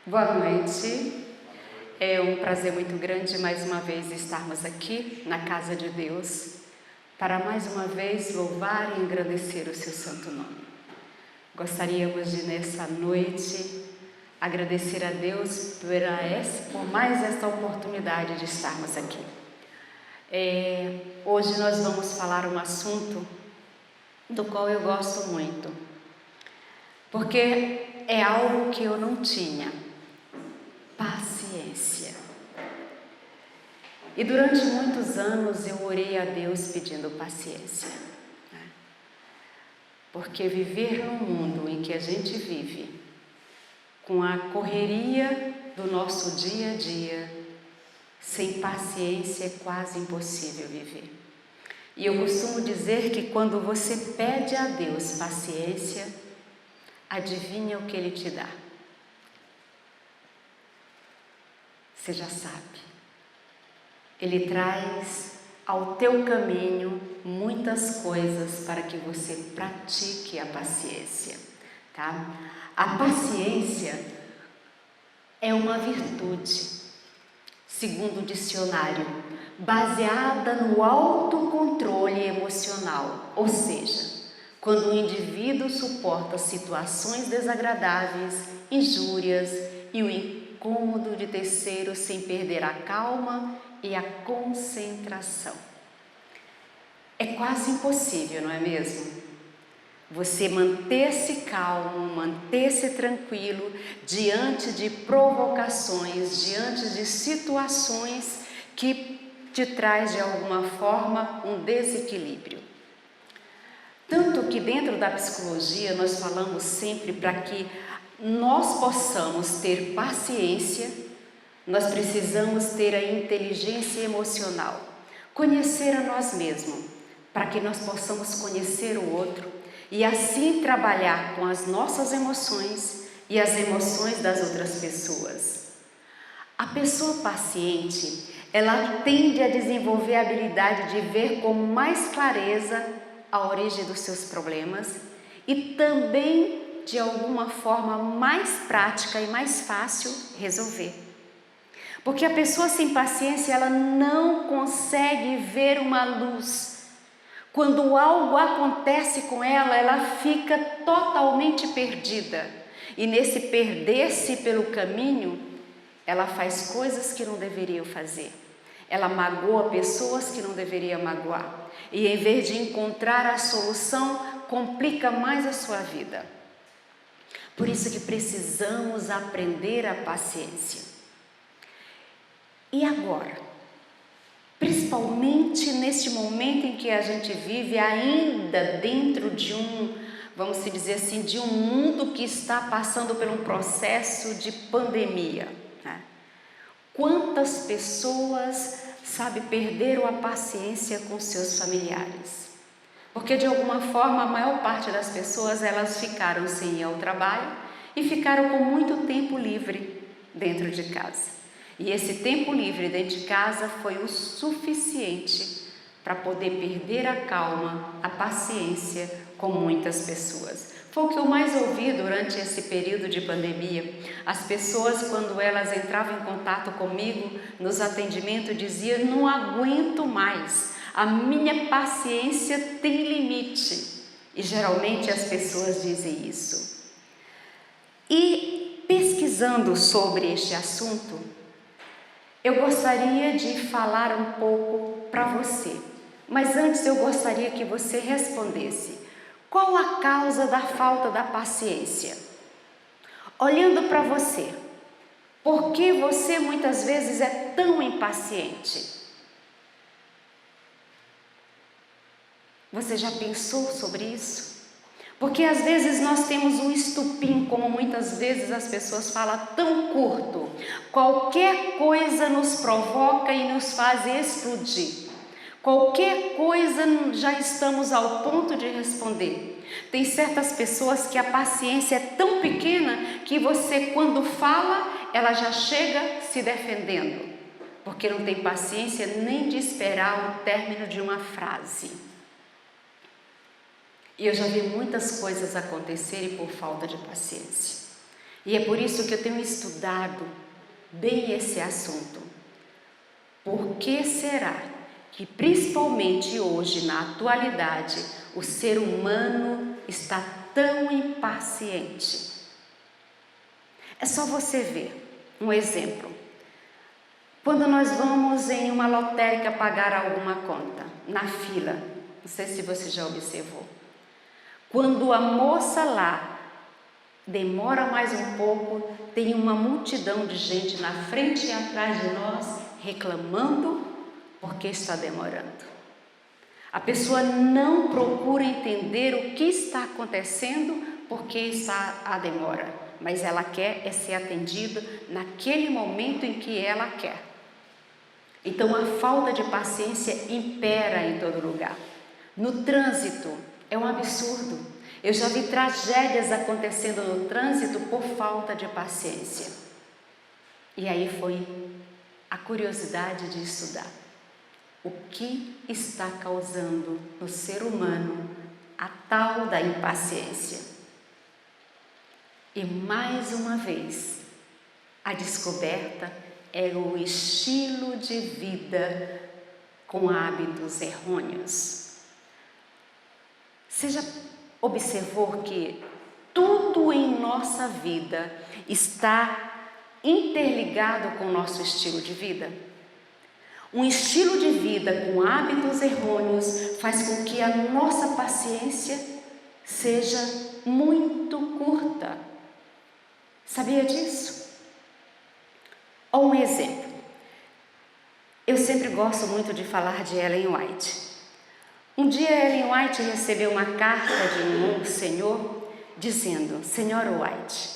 Boa noite, é um prazer muito grande mais uma vez estarmos aqui na casa de Deus para mais uma vez louvar e engrandecer o seu santo nome. Gostaríamos de nessa noite agradecer a Deus por mais esta oportunidade de estarmos aqui. Hoje nós vamos falar um assunto do qual eu gosto muito, porque é algo que eu não tinha: paciência. E durante muitos anos eu orei a Deus pedindo paciência, né? Porque viver num mundo em que a gente vive, com a correria do nosso dia a dia, sem paciência é quase impossível viver. E eu costumo dizer que quando você pede a Deus paciência, adivinha o que Ele te dá? Você já sabe. Ele traz ao teu caminho muitas coisas para que você pratique a paciência, tá? A paciência é uma virtude, segundo o dicionário, baseada no autocontrole emocional, ou seja, quando o indivíduo suporta situações desagradáveis, injúrias e o incômodo de terceiros sem perder a calma e a concentração. É quase impossível, não é mesmo? Você manter-se calmo, manter-se tranquilo diante de provocações, diante de situações que te traz de alguma forma um desequilíbrio. Tanto que dentro da psicologia nós falamos sempre para que nós possamos ter paciência, nós precisamos ter a inteligência emocional, conhecer a nós mesmos, para que nós possamos conhecer o outro e assim trabalhar com as nossas emoções e as emoções das outras pessoas. A pessoa paciente, ela tende a desenvolver a habilidade de ver com mais clareza a origem dos seus problemas e também, de alguma forma mais prática e mais fácil, resolver. Porque a pessoa sem paciência, ela não consegue ver uma luz. Quando algo acontece com ela, ela fica totalmente perdida. E nesse perder-se pelo caminho, ela faz coisas que não deveria fazer. Ela magoa pessoas que não deveria magoar. E em vez de encontrar a solução, complica mais a sua vida. Por isso que precisamos aprender a paciência. E agora? Principalmente neste momento em que a gente vive ainda dentro de vamos dizer assim, de um mundo que está passando por um processo de pandemia, né? Quantas pessoas, perderam a paciência com seus familiares? Porque de alguma forma a maior parte das pessoas, elas ficaram sem ir ao trabalho e ficaram com muito tempo livre dentro de casa. E esse tempo livre dentro de casa foi o suficiente para poder perder a calma, a paciência com muitas pessoas. Foi o que eu mais ouvi durante esse período de pandemia. As pessoas, quando elas entravam em contato comigo nos atendimentos, diziam: não aguento mais, a minha paciência tem limite. E geralmente as pessoas dizem isso. E pesquisando sobre este assunto, eu gostaria de falar um pouco para você, mas antes eu gostaria que você respondesse: qual a causa da falta da paciência? Olhando para você, por que você muitas vezes é tão impaciente? Você já pensou sobre isso? Porque às vezes nós temos um estupim, como muitas vezes as pessoas falam, tão curto. Qualquer coisa nos provoca e nos faz explodir. Qualquer coisa já estamos ao ponto de responder. Tem certas pessoas que a paciência é tão pequena que você, quando fala, ela já chega se defendendo. Porque não tem paciência nem de esperar o término de uma frase. E eu já vi muitas coisas acontecerem por falta de paciência. E é por isso que eu tenho estudado bem esse assunto. Por que será que, principalmente hoje, na atualidade, o ser humano está tão impaciente? É só você ver um exemplo. Quando nós vamos em uma lotérica pagar alguma conta, na fila, não sei se você já observou, quando a moça lá demora mais um pouco, tem uma multidão de gente na frente e atrás de nós reclamando porque está demorando. A pessoa não procura entender o que está acontecendo porque está a demora, mas ela quer ser atendida naquele momento em que ela quer. Então a falta de paciência impera em todo lugar. No trânsito é um absurdo. Eu já vi tragédias acontecendo no trânsito por falta de paciência. E aí foi a curiosidade de estudar. O que está causando no ser humano a tal da impaciência? E mais uma vez, a descoberta é o estilo de vida com hábitos errôneos. Você já observou que tudo em nossa vida está interligado com o nosso estilo de vida? Um estilo de vida com hábitos errôneos faz com que a nossa paciência seja muito curta. Sabia disso? Ou um exemplo. Eu sempre gosto muito de falar de Ellen White. Um dia Ellen White recebeu uma carta de um senhor dizendo: Senhora White,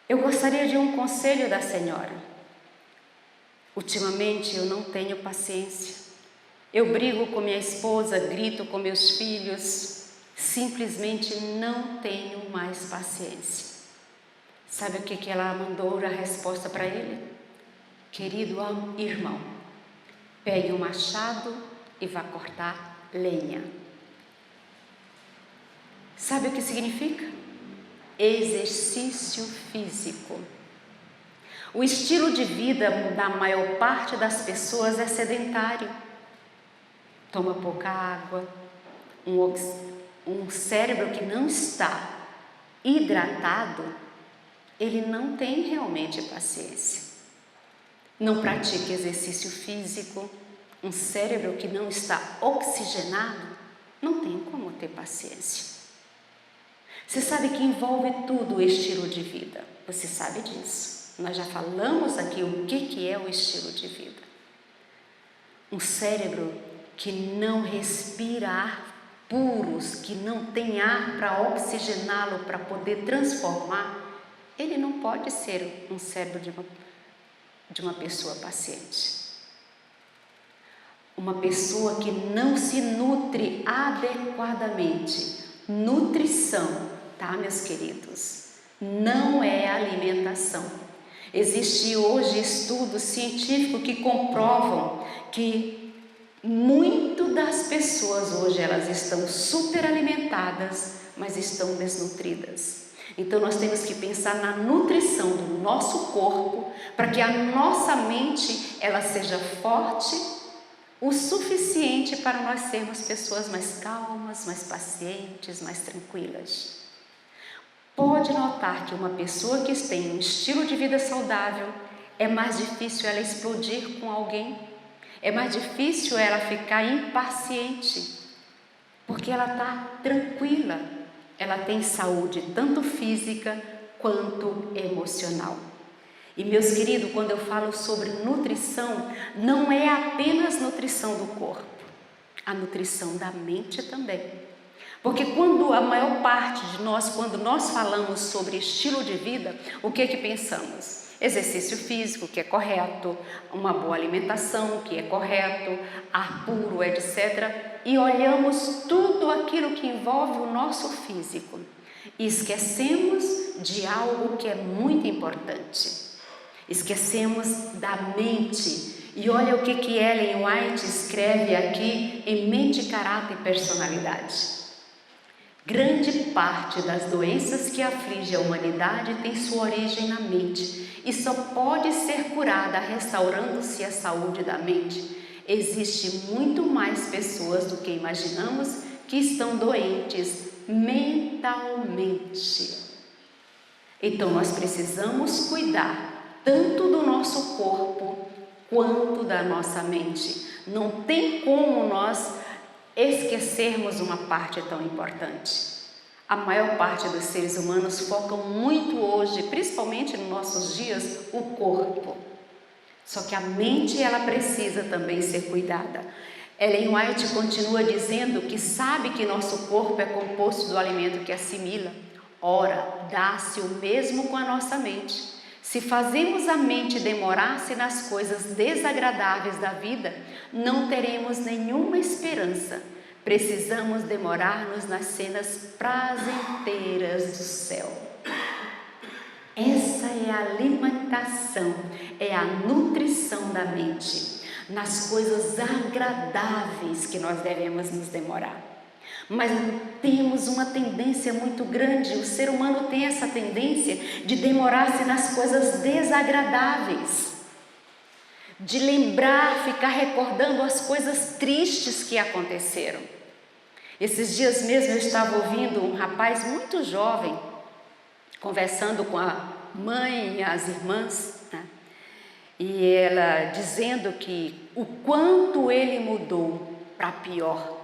eu gostaria de um conselho da senhora. Ultimamente eu não tenho paciência. Eu brigo com minha esposa, grito com meus filhos, simplesmente não tenho mais paciência. Sabe o que ela mandou a resposta para ele? Querido irmão, pegue um machado e vá cortar lenha. Sabe o que significa? Exercício físico. O estilo de vida da maior parte das pessoas é sedentário. Toma pouca água, um cérebro que não está hidratado, ele não tem realmente paciência. Não pratica exercício físico, um cérebro que não está oxigenado, não tem como ter paciência. Você sabe que envolve tudo o estilo de vida, você sabe disso. Nós já falamos aqui o que é o estilo de vida. Um cérebro que não respira ar puros, que não tem ar para oxigená-lo, para poder transformar, ele não pode ser um cérebro de uma pessoa paciente. Uma pessoa que não se nutre adequadamente. Nutrição, tá, meus queridos? Não é alimentação. Existe hoje estudos científicos que comprovam que muito das pessoas hoje elas estão superalimentadas, mas estão desnutridas. Então nós temos que pensar na nutrição do nosso corpo para que a nossa mente ela seja forte o suficiente para nós sermos pessoas mais calmas, mais pacientes, mais tranquilas. Pode notar que uma pessoa que tem um estilo de vida saudável, é mais difícil ela explodir com alguém, é mais difícil ela ficar impaciente, porque ela está tranquila, ela tem saúde tanto física quanto emocional. E meus queridos, quando eu falo sobre nutrição, não é apenas nutrição do corpo, a nutrição da mente também. Porque quando a maior parte de nós, quando nós falamos sobre estilo de vida, o que pensamos? Exercício físico, que é correto, uma boa alimentação, que é correto, ar puro, etc. E olhamos tudo aquilo que envolve o nosso físico. E esquecemos de algo que é muito importante. Esquecemos da mente. E olha o que Ellen White escreve aqui em Mente, Caráter e Personalidade. Grande parte das doenças que afligem a humanidade tem sua origem na mente e só pode ser curada restaurando-se a saúde da mente. Existe muito mais pessoas do que imaginamos que estão doentes mentalmente. Então nós precisamos cuidar tanto do nosso corpo quanto da nossa mente. Não tem como nós esquecermos uma parte tão importante. A maior parte dos seres humanos focam muito hoje, principalmente nos nossos dias, o corpo. Só que a mente, ela precisa também ser cuidada. Ellen White continua dizendo que sabe que nosso corpo é composto do alimento que assimila. Ora, dá-se o mesmo com a nossa mente. Se fazemos a mente demorar-se nas coisas desagradáveis da vida, não teremos nenhuma esperança. Precisamos demorar-nos nas cenas prazenteiras do céu. Essa é a alimentação, é a nutrição da mente, nas coisas agradáveis que nós devemos nos demorar. Mas temos uma tendência muito grande, o ser humano tem essa tendência de demorar-se nas coisas desagradáveis, de lembrar, ficar recordando as coisas tristes que aconteceram. Esses dias mesmo eu estava ouvindo um rapaz muito jovem, conversando com a mãe e as irmãs, né? E ela dizendo que o quanto ele mudou para pior,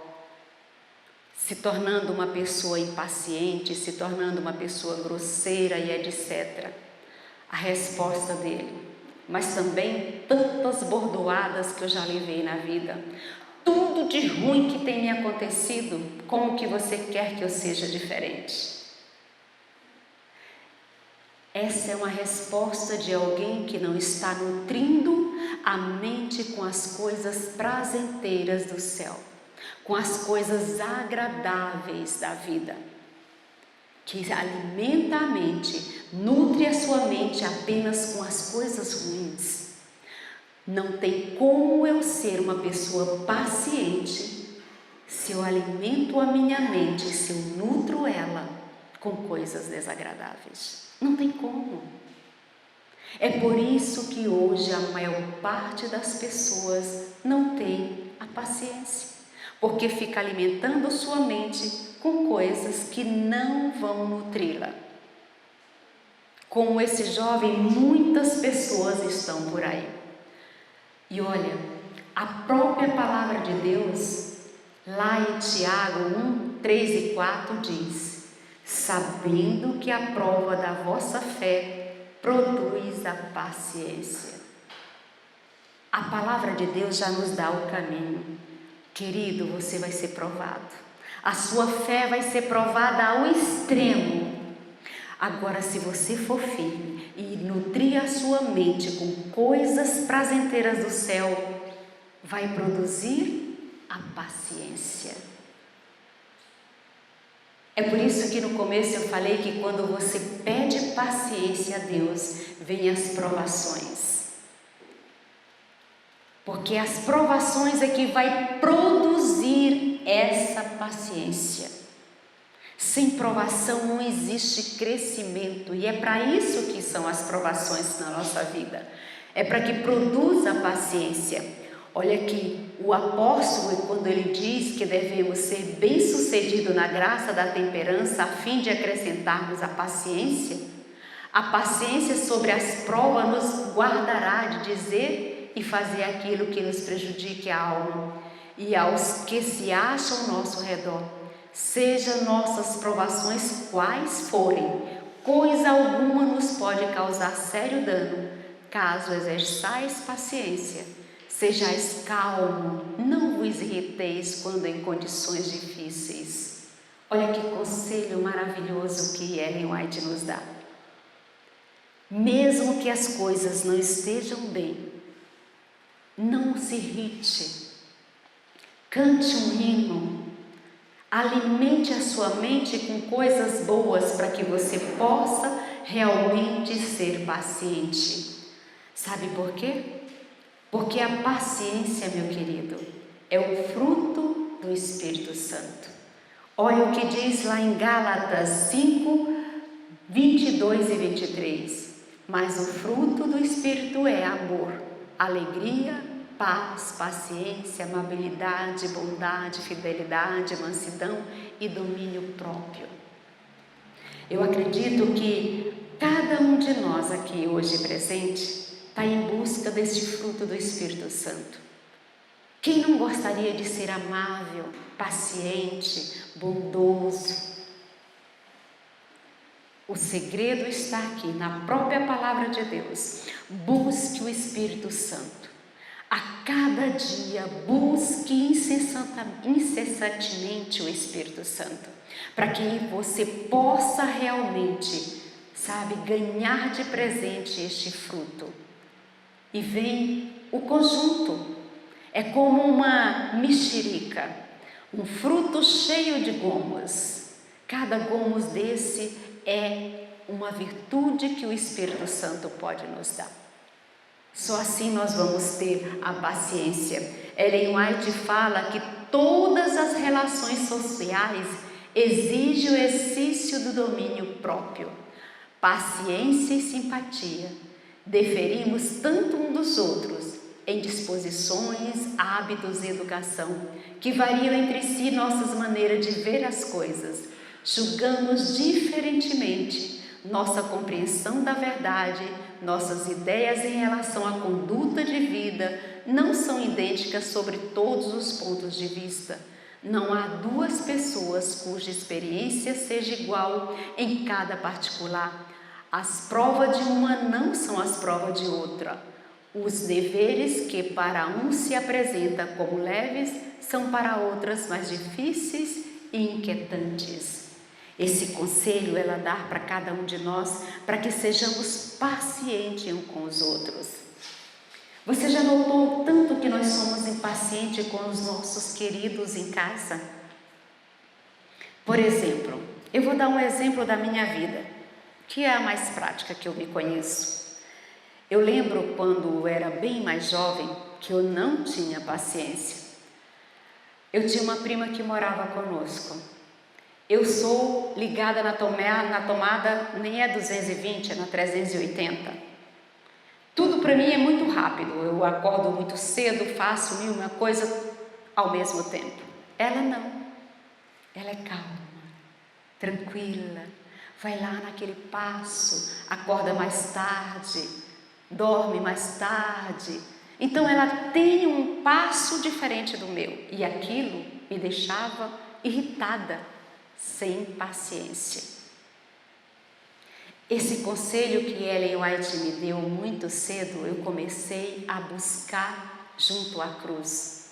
se tornando uma pessoa impaciente, se tornando uma pessoa grosseira e etc. A resposta dele: mas também tantas bordoadas que eu já levei na vida, tudo de ruim que tem me acontecido, como que você quer que eu seja diferente? Essa é uma resposta de alguém que não está nutrindo a mente com as coisas prazenteiras do céu, com as coisas agradáveis da vida, que alimenta a mente, nutre a sua mente apenas com as coisas ruins. Não tem como eu ser uma pessoa paciente se eu alimento a minha mente, se eu nutro ela com coisas desagradáveis. Não tem como. É por isso que hoje a maior parte das pessoas não tem a paciência, porque fica alimentando sua mente com coisas que não vão nutri-la. Como esse jovem, muitas pessoas estão por aí. E olha, a própria palavra de Deus, lá em Tiago 1, 3 e 4 diz: sabendo que a prova da vossa fé produz a paciência. A palavra de Deus já nos dá o caminho. Querido, você vai ser provado. A sua fé vai ser provada ao extremo. Agora, se você for firme e nutrir a sua mente com coisas prazenteiras do céu, vai produzir a paciência. É por isso que no começo eu falei que quando você pede paciência a Deus, vem as provações. Porque as provações é que vai produzir essa paciência. Sem provação não existe crescimento, e é para isso que são as provações na nossa vida. É para que produza a paciência. Olha aqui, o apóstolo, quando ele diz que devemos ser bem-sucedidos na graça da temperança, a fim de acrescentarmos a paciência sobre as provas nos guardará de dizer e fazer aquilo que nos prejudique a alma. E aos que se acham ao nosso redor, sejam nossas provações quais forem, coisa alguma nos pode causar sério dano, caso exerçais paciência. Sejais calmo, não vos irriteis quando em condições difíceis. Olha que conselho maravilhoso que Ellen White nos dá. Mesmo que as coisas não estejam bem, não se irrite. Cante um hino. Alimente a sua mente com coisas boas para que você possa realmente ser paciente. Sabe por quê? Porque a paciência, meu querido, é o fruto do Espírito Santo. Olha o que diz lá em Gálatas 5, 22 e 23. Mas o fruto do Espírito é amor, alegria, paz, paciência, amabilidade, bondade, fidelidade, mansidão e domínio próprio. Eu acredito que cada um de nós aqui hoje presente está em busca deste fruto do Espírito Santo. Quem não gostaria de ser amável, paciente, bondoso? O segredo está aqui na própria palavra de Deus. Busque o Espírito Santo. A cada dia busque incessantemente o Espírito Santo, para que você possa realmente, ganhar de presente este fruto. E vem o conjunto. É como uma mexerica, um fruto cheio de gomos. Cada gomo desse é uma virtude que o Espírito Santo pode nos dar. Só assim nós vamos ter a paciência. Ellen White fala que todas as relações sociais exigem o exercício do domínio próprio, paciência e simpatia. Deferimos tanto um dos outros em disposições, hábitos e educação, que variam entre si nossas maneiras de ver as coisas. Julgamos diferentemente nossa compreensão da verdade, nossas ideias em relação à conduta de vida não são idênticas sobre todos os pontos de vista. Não há duas pessoas cuja experiência seja igual em cada particular. As provas de uma não são as provas de outra. Os deveres que para uns se apresentam como leves são para outras mais difíceis e inquietantes. Esse conselho ela dá para cada um de nós para que sejamos pacientes uns com os outros. Você já notou o tanto que nós somos impacientes com os nossos queridos em casa? Por exemplo, eu vou dar um exemplo da minha vida, que é a mais prática que eu me conheço. Eu lembro quando eu era bem mais jovem que eu não tinha paciência. Eu tinha uma prima que morava conosco. Eu sou ligada na tomada, nem é 220, é na 380. Tudo para mim é muito rápido. Eu acordo muito cedo, faço uma coisa ao mesmo tempo. Ela não. Ela é calma, tranquila, vai lá naquele passo, acorda mais tarde, dorme mais tarde. Então ela tem um passo diferente do meu, e aquilo me deixava irritada, sem paciência. Esse conselho que Ellen White me deu muito cedo, eu comecei a buscar junto à cruz.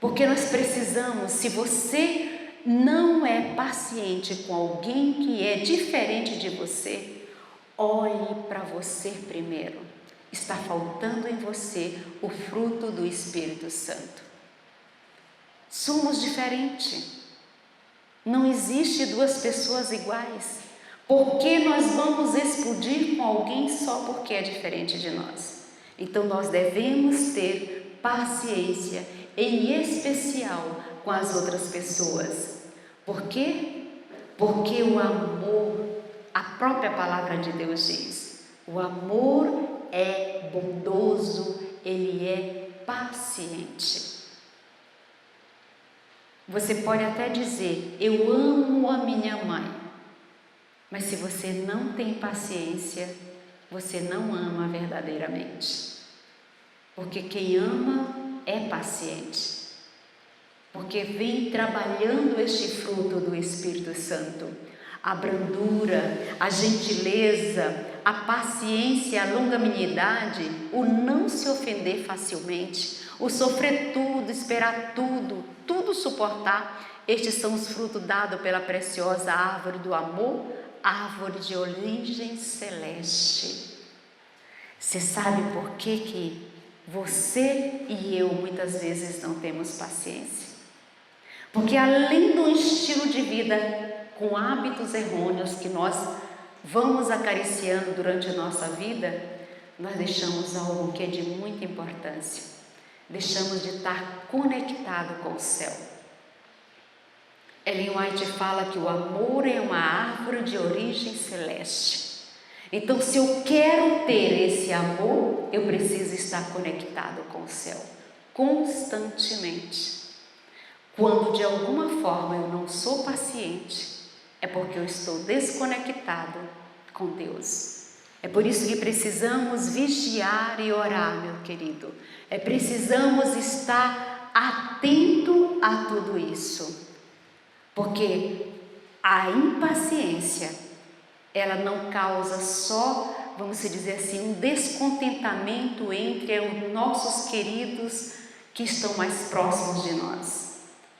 Porque nós precisamos, se você não é paciente com alguém que é diferente de você, olhe para você primeiro. Está faltando em você o fruto do Espírito Santo. Somos diferentes. Não existe duas pessoas iguais. Por que nós vamos explodir com alguém só porque é diferente de nós? Então nós devemos ter paciência, em especial com as outras pessoas. Por quê? Porque o amor, a própria palavra de Deus diz, o amor é bondoso, ele é paciente. Você pode até dizer, eu amo a minha mãe, mas se você não tem paciência, você não ama verdadeiramente. Porque quem ama é paciente. Porque vem trabalhando este fruto do Espírito Santo. A brandura, a gentileza, a paciência, a longanimidade, o não se ofender facilmente, o sofrer tudo, esperar tudo, tudo suportar. Estes são os frutos dados pela preciosa árvore do amor, árvore de origem celeste. Você sabe por que você e eu muitas vezes não temos paciência? Porque além do estilo de vida com hábitos errôneos que nós vamos acariciando durante a nossa vida, nós deixamos algo que é de muita importância. Deixamos de estar conectado com o céu. Ellen White fala que o amor é uma árvore de origem celeste. Então, se eu quero ter esse amor, eu preciso estar conectado com o céu, constantemente. Quando de alguma forma eu não sou paciente, é porque eu estou desconectado com Deus. É por isso que precisamos vigiar e orar, meu querido. Precisamos estar atento a tudo isso. Porque a impaciência, ela não causa só, vamos dizer assim, um descontentamento entre os nossos queridos que estão mais próximos de nós.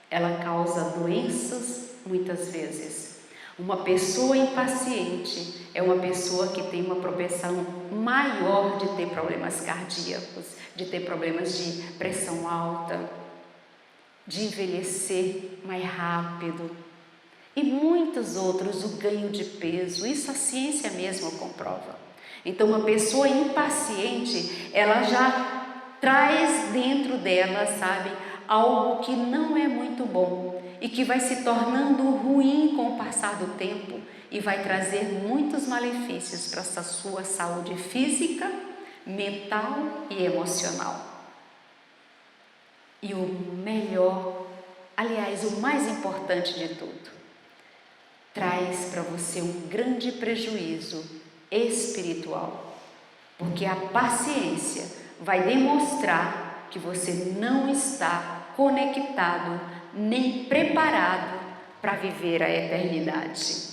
Ela causa doenças muitas vezes. Uma pessoa impaciente é uma pessoa que tem uma propensão maior de ter problemas cardíacos, de ter problemas de pressão alta, de envelhecer mais rápido e muitos outros, o ganho de peso. Isso a ciência mesmo comprova. Então, uma pessoa impaciente, ela já traz dentro dela, sabe, algo que não é muito bom e que vai se tornando ruim com o passar do tempo e vai trazer muitos malefícios para a sua saúde física, mental e emocional. E o melhor, aliás, o mais importante de tudo, traz para você um grande prejuízo espiritual, porque a paciência vai demonstrar que você não está conectado nem preparado para viver a eternidade.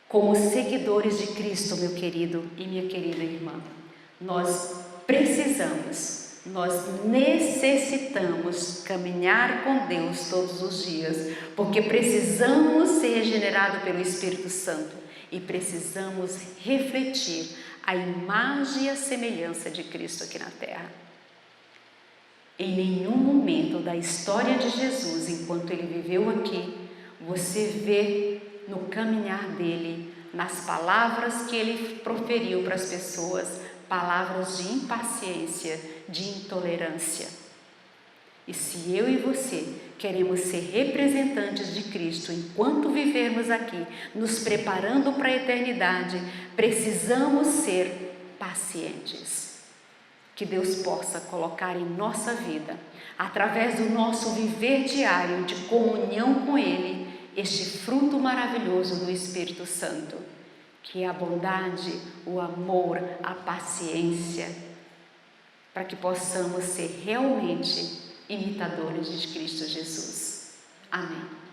Como seguidores de Cristo, meu querido e minha querida irmã, nós necessitamos caminhar com Deus todos os dias, porque precisamos ser regenerados pelo Espírito Santo e precisamos refletir a imagem e a semelhança de Cristo aqui na terra. Em nenhum momento da história de Jesus, enquanto ele viveu aqui, você vê no caminhar dele, nas palavras que ele proferiu para as pessoas, palavras de impaciência, de intolerância. E se eu e você queremos ser representantes de Cristo enquanto vivermos aqui, nos preparando para a eternidade, precisamos ser pacientes. Que Deus possa colocar em nossa vida, através do nosso viver diário de comunhão com Ele, este fruto maravilhoso do Espírito Santo, que é a bondade, o amor, a paciência, para que possamos ser realmente imitadores de Cristo Jesus. Amém.